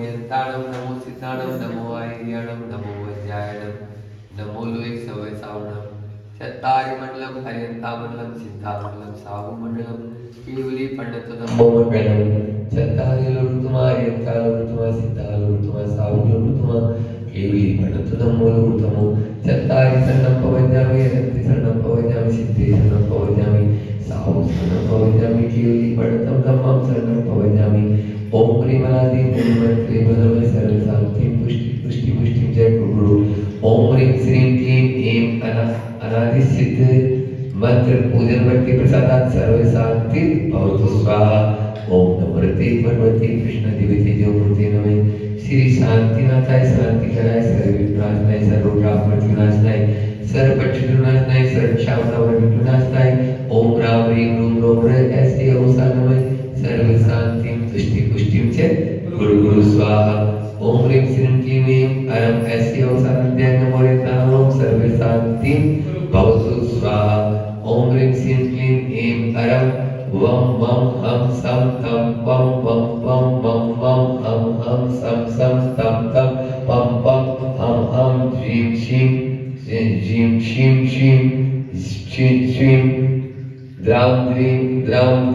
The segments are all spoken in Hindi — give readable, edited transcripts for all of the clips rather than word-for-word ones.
यंताणं नमो सिद्धाणं नमो आयर्याणं नमो वज्रायणं नमो लोय सवय सावणं चत्तारिमण्डलं हरियन्तामण्डलं सिद्धामण्डलं साहुमण्डलं केवली पण्डितोदम्बो मण्डलं चत्तारिलुरुतुमा यन्तालुरुतुमा सिद्धालुरुतुमा साहुलुरुतुमा केवली पण्डितोदम्बोलुरुतमो चत्तारि शरणं पवन्यामि यन्ति शरणं पवन्यामि सिद्धे शरणं पवन्यामि साहु शरणं पवन्यामि केवली पण्डितं धम्मं शरणं पवन्यामि ओम प्रेमनादि मूलमंत्रे बदल सर्व शांति पुष्टि पुष्टि पुष्टि जय गुरु ओम ह्रीं श्रीं क्लीं ऐं अनादि सिद्ध मंत्र पूजन भक्ति प्रसादात सर्व शांति भवतु स्वाहा ओम नमोते भगवती कृष्ण देवते जो मूर्ति नमः श्री शांतिनाथाय शांति कराय सर्व विनाशनाय सर्व रोग विनाशनाय सर्व पक्षी विनाशनाय सर्व क्षामनावर विनाशनाय ओम राम ह्रीं रूम रोम रे ऐसे अवसा नमः सर्व शांति तुष्टि पुष्टि च गुरु गुरु स्वाहा ओम ह्रीं श्रीं क्लीं ऐं अरम ऐसे अवसानद्य नमो नमो सर्व शांति भवतु स्वाहा ओम ह्रीं श्रीं क्लीं ऐं अरम वम वम हम सम तम पम पम पम वम वम हम सम सम तम तम पम पम हम ह्रीं श्रीं जीं शीं शीं शीं शीं द्राम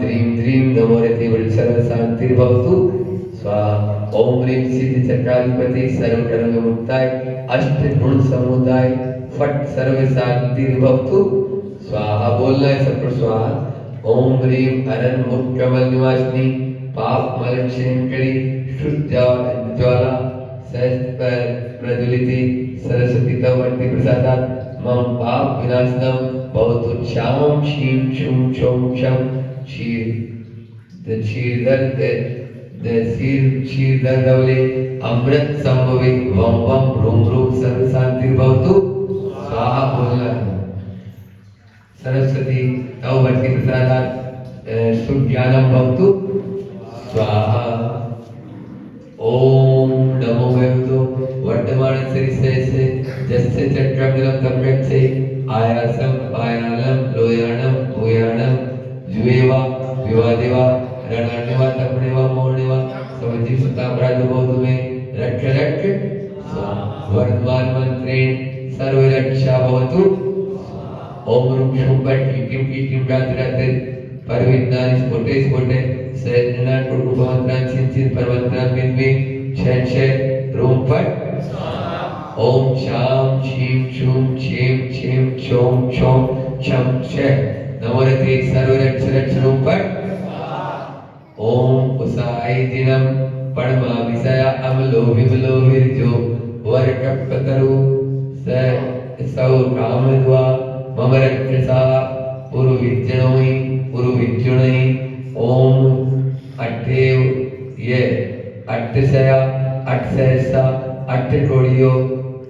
द्रीं द्रीं नमो रति सर्व शांति भवतु स्वाहा ओम ह्रीं सिद्धि चक्राधिपति सर्व कर्म मुक्ताय अष्ट गुण समुदाय फट सर्व शांति भवतु स्वाहा बोलना है सब स्वाहा ओम ह्रीं अरन मुख कमल निवासिनी पाप मल क्षेमकरी शुद्ध ज्वाला सहज प्रज्वलिति सरस्वती तवंति प्रसादात मम पाप विनाशनम भवतु श्याम शीं शूं शों शम क्षीरधर धवले अमृत संभवे वम वम रूम रूम सर्व शांति भवतु स्वाहा बोलना सरस्वती तव भक्ति प्रसादात सुज्ञानम भवतु स्वाहा ओम नमो भगवतो वर्तमान शरीरस्य जस्य चक्रमिदं तम्यक्षे आयासं पायालं लोयाणं भूयाणं जुवेवा विवादेवा रणर्णेवा तपणेवा मोरणेवा समझी सुता प्रादुर्भवतु में रक्ष वर्तमान मंत्रेण सर्व रक्षा भवतु ओम रूप शुंभट कीटिम रात्र परविन्नानि स्फोटे सैन्यना कुटुंबवंत्रान चिंचित परवंत्रान बिंबिं छे रूम फट ओम शाम शीं शूं छीं छीं छों छों छम छे नमोरते सर्व रक्ष रूम फट ओम उसाई दिनम परमा विषया अमलो विमलो विरजो वरकपतरु सौ कामद्वा मम रक्षसा पुरु विज्जुणै ओम अट्ठेव ये अट्ठसया अट्ठसहसा अट्ठकोड़ियो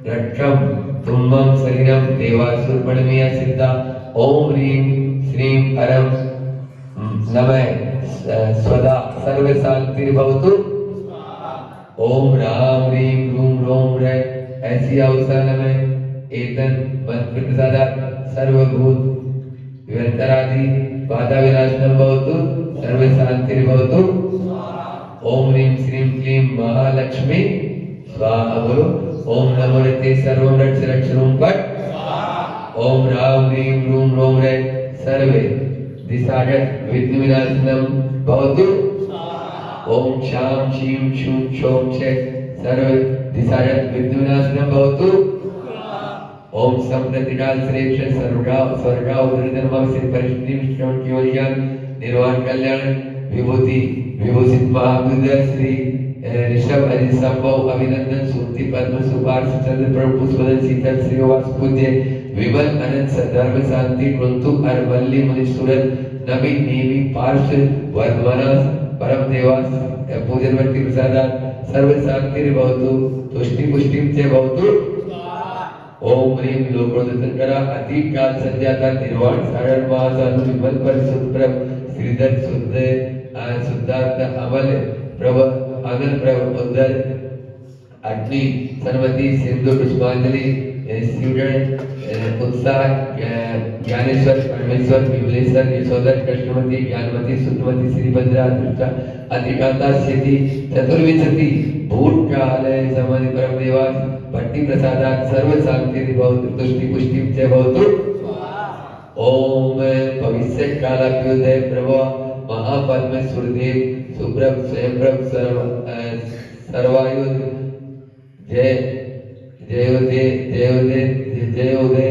रक्षम तुम्बम शरीरम देवासुर पणमिया सिद्धा ओम ह्रीं श्रीं अरम नमः स्वदा सर्व शांति भवतु ओम राम ह्रीं रूम रोम रे ऐसी अवसा नमः एतन मंत्र प्रसादात सर्वभूत विवंतरादि बाधा विनाशनम भवतु सर्व शांति भवतु ओम ह्रीं श्रीं क्लीं महालक्ष्मी स्वाहा बोलो ओम नमो रते सर्वं रक्ष रूम फट ओम राम ह्रीं रूम रोम रे सर्वे दिशागत विघ्न विनाशनम भवतु ओम शाम शीं शूं शों छे सर्व दिशागत विघ्न विनाशनम भवतु ओम संप्रतिकाल श्रेष्ठ स्वर्गा उदरधर्म से परिष्टि विष्णु केवलियान निर्वाण कल्याण विभूति विभूषित महाबुद्ध श्री ऋषभ हरिसंभव अभिनंदन सुक्ति पद्म सुपार्श चंद्र प्रभु पुष्पदन शीतल श्रीवास पूज्य विमल अनंत धर्म शांति कुंतु अरवल्ली मुनि सूरत नबी नेमी पार्श वर्धमाना परम देवास पूजन भक्ति प्रसादात सर्व शांति भवतु तुष्टि पुष्टि च भवतु ओम ह्रीं लोकोदतंकरा अतीत काल संजाता निर्वाण सारण महासाधु विमल परिशुद्ध प्रभ श्रीधर शुद्धार्थ अमल प्रभ अनल प्रभ उद्धर अग्नि सरस्वती सिंधु पुष्पांजलि स्टूडेंट उत्साह ज्ञानेश्वर परमेश्वर विमलेश्वर यशोधर कृष्णमती ज्ञानमती सुतमती श्रीभद्रा अधिकांता स्थिति चतुर्विंशति भूतकाले समाधि परम देवास भट्टी प्रसादात सर्व शांति भवतु तुष्टि पुष्टि च भवतु। ओम भविष्य कालाभ्युदय प्रभो महापद्म सुरदेव सुप्रभ स्वयंप्रभ सर्वायुध जय जयोदय जयोदय जयोदय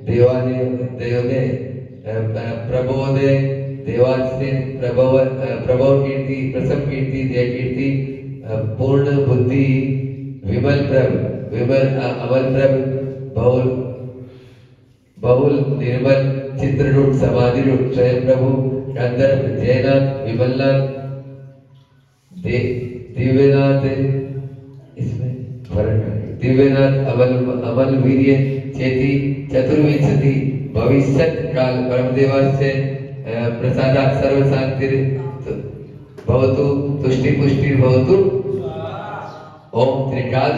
देवादेव देवोदय प्रबोदय देवास्ते प्रभव प्रभव कीर्ति प्रसव कीर्ति जय कीर्ति पूर्ण बुद्धि विमल प्रभ विमल अमल प्रभ बहुल बहुल निर्मल चित्ररूप समाधि रूप स्वयं प्रभु कंदर जयनाथ विमलनाथ दिव्यनाथ इसमें दिव्यनाथ अमल अमल वीर्य चेती चतुर्विंशति भविष्यत काल परमदेवास्य प्रसादात् सर्व शांति भवतु तुष्टि पुष्टि भवतु। ओम त्रिकाल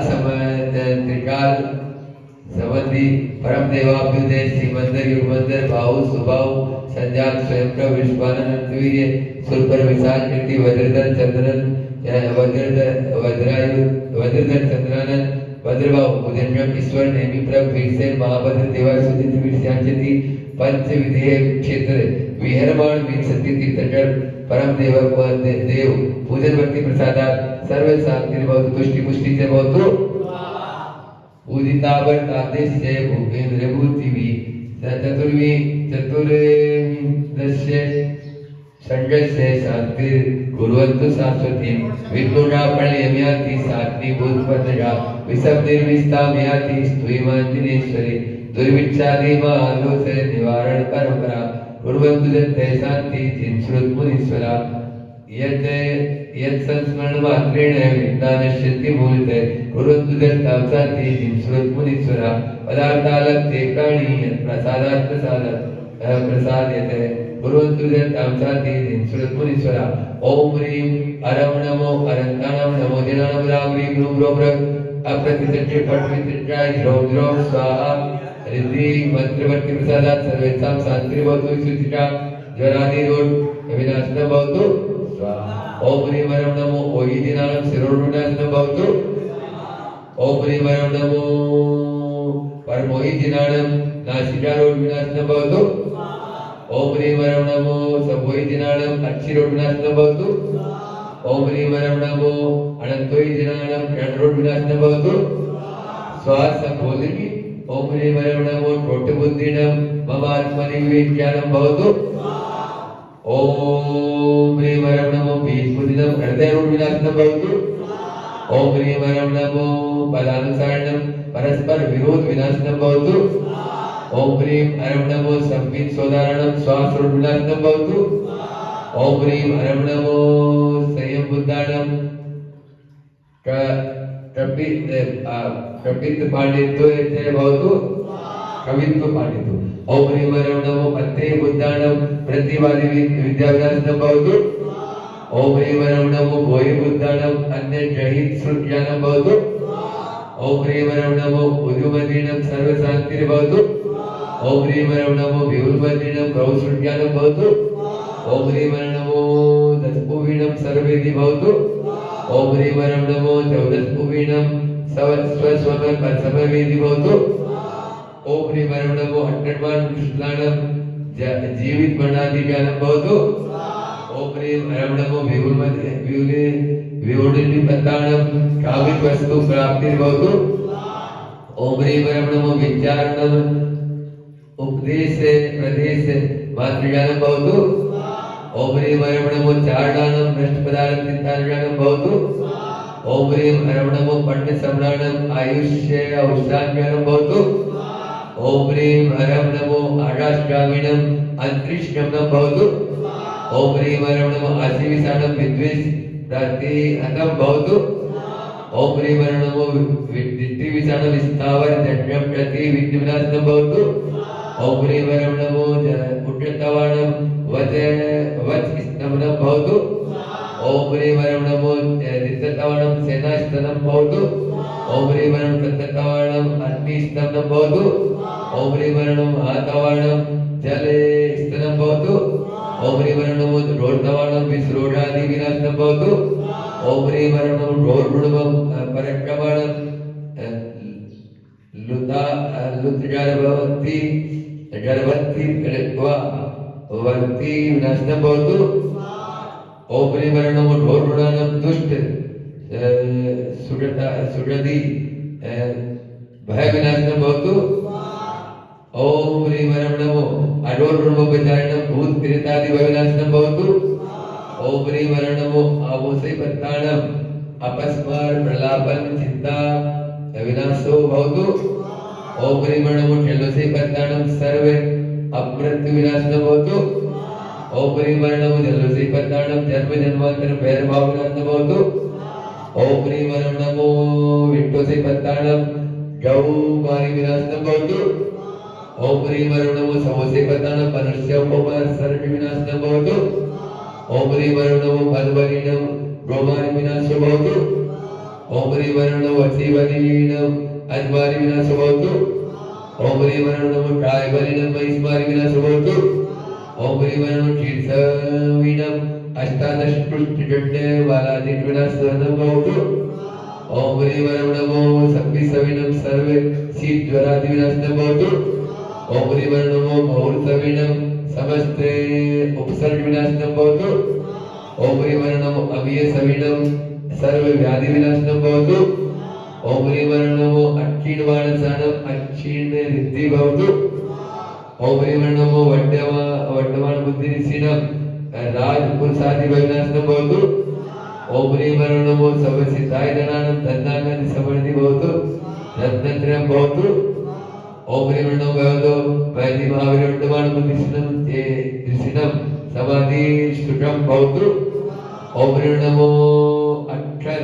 संबंधी परम देवाभ्युदय श्रीमंदिर युगमंदिर भाव स्वभाव संजात स्वयं प्रभ विश्वानंद वीर्य सुरपर विशाल कीर्ति वज्रधर चंद्रन वज्रधर चंद्रानंद वज्रभाव भुजंगम ईश्वर नेमी प्रभ वीरसेन महाभद्र देवासुजित वीरश्यांचति पंच विधेय क्षेत्र विहरमाण विंशति तीर्थकर परम देव पूजन भक्ति प्रसादात सर्व शांति भवतु तुष्टि पुष्टि च भवतु। उदितावर तादेश जय भूपेंद्र भूतिवी चतुर्वी चतुर्दश्य षड्दश्य शांति कुर्वन्तु शाश्वती विष्णुना प्रणयम्याति सात्मी भूतपदया विषम निर्विस्ताम्याति स्तुयमाञ्जनेश्वरी दुर्विच्छादि मालोचय निवारण परंपरा कुर्वन्तु जन्ते शांति जिनश्रुत मुनीश्वरा यत् संस्मरण मात्रेण विज्ञानश्यति मूलते कुर्वन्तु जन्तां शांति जिनश्रुत मुनीश्वरा पदार्थालक्ष्ये प्राणी प्रसादात् प्रसाद्यते कुर्वन्तु जन्तां शांति जिनश्रुत मुनीश्वरा। ओम ह्रीं अरं नमो अरन्ताणं नमो जनानं राम ह्रीं ह्रूं ह्रौं ह्रं अप्रतिष्ठे फट् वित्रिटाय ह्रौं ह्रौं स्वाहा रिद्धि मंत्रवत्ति प्रसादात् सर्वेषां शान्तिर्भवतु सुचिता ज्वरादि रोग विनाशनं भवतु स्वाहा। ओम ह्रीं वरं नमो ओयिदिनानं शिरोर्विनाशनं भवतु। ओम ह्रीं वरं नमो परमोयिदिनानं नासिकारोगविनाशनं भवतु। ओम ह्रीं वरं नमो सबोयिदिनानं अक्षिरोगविनाशनं भवतु। ओम ह्रीं वरं नमो अनन्तोयिदिनानं कर्णरोगविनाशनं भवतु स्वाहा बोलिकी। ओम ह्रीं वरं नमो टोटबुद्धिनं मम आत्मनि विवेक्यानं भवतु। ओम ह्रीं वरं नमो बीजबुद्धिनं हृदयरोगविनाशनं भवतु। ओम ह्रीं वरं नमो पदानुसारणं परस्पर विरोध विनाशनं भवतु। ओम ह्रीं वरं नमो संवित् सोदारणं श्वासरोगविनाशनं भवतु। ओम ह्रीं वरं नमो संयम बुद्धाणं कपित पांडित्य च भवतु कवित्व पांडित्य। ओम ह्रीं वरं नमो पत्ते बुद्धाणं प्रतिवादि विद्याविनाशनं भवतु। ओम ह्रीं वरं नमो भोहि बुद्धाणं अन्य जहित श्रुत्यानं भवतु। ओम ह्रीं वरं नमो उदुमदीनं सर्व शान्तिर्भवतु। ओम ह्रीं वरं नमो विहुलमदीनं बहुश्रुत्यानं भवतु। ओम ह्रीं वरं नमो दशपुवीणं सर्वेदि भवतु। ओम ह्रीं वरं नमो चौदशपुवीणं समवेदि भवतु। ओम ह्रीं वरं नमो अट्टड्वान् कृष्णानं जीवित मरणादि ज्ञानं भवतु। ओम ह्रीं वरं नमो विहुलिपत्तानं कामित वस्तु प्राप्तिर्भवतु। ओम ह्रीं वरं नमो विचारणं उपदेश प्रदेश मातृज्ञानं भवतु। ओम ह्रीं वरं नमो चारणानं भ्रष्टपदार्थं चिन्ताज्ञानं भवतु। ओम ह्रीं वरं नमो पंडितसम्राणं आयुष्य औषधाज्ञानं भवतु। ओम ह्रीं वरं नमो आकाशगामिनं अंतरिक्षगमनं भवतु। ओम ह्रीं वरं नमो आशीविषाणं विद्वेष प्रतिहतं भवतु। ओम ह्रीं वरं नमो दिष्टिविषाणं विस्थावर जड्यं प्रति विघ्नविनाशनं भवतु। ओम ह्रीं वरं नमो उट्टतवाणं वच स्तम्भनं भवतु। ओम ह्रीं वरं नमो दित्ततवाणं सेनास्तनं भवतु। ओम ह्रीं वरं तत्ततवाणं अग्निस्तनं भवतु। ओम ह्रीं वरं नमो आतवाणं जले स्तनं भवतु। ओम ह्रीं वरं नमो रोडतवाणं विस्रोडादि विनाशनं भवतु। ओम ह्रीं वरणम ढोर्णुवम परक्रमणम लुता लुतजरवती जरवती कृत्वा वन्ति विनाशनं भवतु। ओम ह्रीं वरणम ढोर्णुवम दुष्ट सुरति भय विनाशनं भवतु। ओम ह्रीं वरं नमो अडोर्णवोपचारिणं भूतप्रेतादि भयविनाशनं भवतु। ओम ह्रीं वरं नमो आमोसैपत्ताणं अपस्मार प्रलापन चिंता विनाशो भवतु। ओम ह्रीं वरं नमो जल्लोसैपत्ताणं सर्वे अपमृत्यु विनाशनं भवतु। ओम ह्रीं वरं नमो जल्लोसैपत्ताणं जन्म जन्मांतर भैरभाव विनाशनं भवतु। ओम ह्रीं वरं नमो विट्टोसैपत्ताणं गौमारी विनाशनं भवतु। ओम ह्रीं वरं नमो समोसैपत्ताणं मनुष्योपमः सर्व विनाशनं भवतु। ओम ह्रीं वरं नमो बलबलिनं गोमारी विनाशो भवतु। ओम ह्रीं वरं नमो असीबलिनं अजमारी विनाशो भवतु। ओम ह्रीं वरं नमो टायबलिनं महिष्मारी विनाशो भवतु। ओम ह्रीं वरं नमो शीर्षविनं अष्टादश पृष्ठजन्य बालादि विनाशनं भवतु। ओम ह्रीं वरं नमो सव्विसविनं सर्वे शीतज्वरादि विनाशनं भवतु। ओम ह्रीं वरं नमो बहुसविनं समस्ते उपसर्ग विनाशनं भवतु। ओम ह्रीं वरं नमो अव्ययसविनं सर्व व्याधि विनाशनं भवतु। ओम ह्रीं वरं नमो अक्षीणवाणसानं अक्षीण रिद्धि भवतु। ओम ह्रीं वरं नमो वड्डवाण बुद्धिरिषिणं राजपुरुषादि विनाशनं भवतु। ओम ह्रीं वरं नमो सर्वसिद्धाय गणानं धन्नागति समृद्धि भवतु रत्नत्रयं भवतु। ओम ह्रीं वरं नमो भगवतो वैदि महावीरवड्डवाण बुद्धिरिषिणं ते ऋषिणं समाधि सुखं भवतु। ओम ह्रीं नमो अक्षर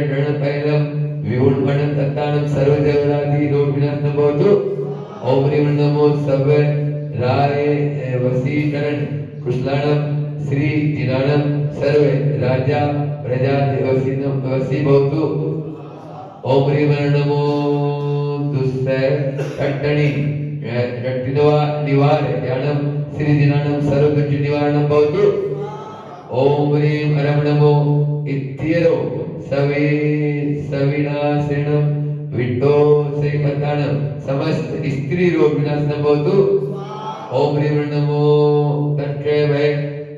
गणतैलं विहुणमणं तत्तानं सर्वजगदादि रोग विनाशनं भवतु। ओम ह्रीं नमो सर्व राय वशीकरण कुशलाणं श्री जिनाणं सर्व राजा प्रजा वशी भवतु। ओम ह्रीं नमो दुस्सहट्टणि निवार ज्ञानं श्री जिनाणं सर्व दुष्ट निवारणं भवतु। ओम ह्रीं नमो इत्येरो सवे सविनाशनं विट्टोसैपत्ताणं समस्त स्त्री रोग विनाशनं भवतु। ओम ह्रीं नमो तट्टभय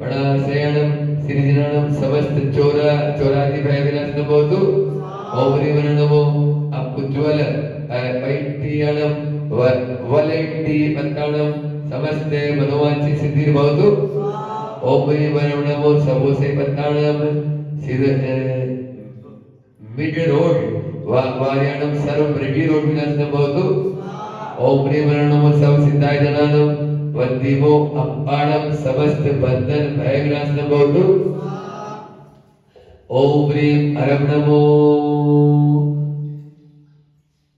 प्रणशयनं श्रीजिनाणं समस्त चोरादि भय विनाशनं भवतु। ओम ह्रीं नमो अपुज्वल पैठ्यनं वलैट्टिपत्ताणं समस्त मनोवांछित सिद्धिर्भवतु। ओम ह्रीं नमो समोसैपत्ताणं मिड रोड वार्याणं सर्व ब्रह्मी रोग विनाशनं भवतु। ओम ह्रीं नमो सर्वसिद्धाय गणानं वन्दिमो अप्पाणं समस्त बंधन भय विनाशनं भवतु। ओम ह्रीं नमो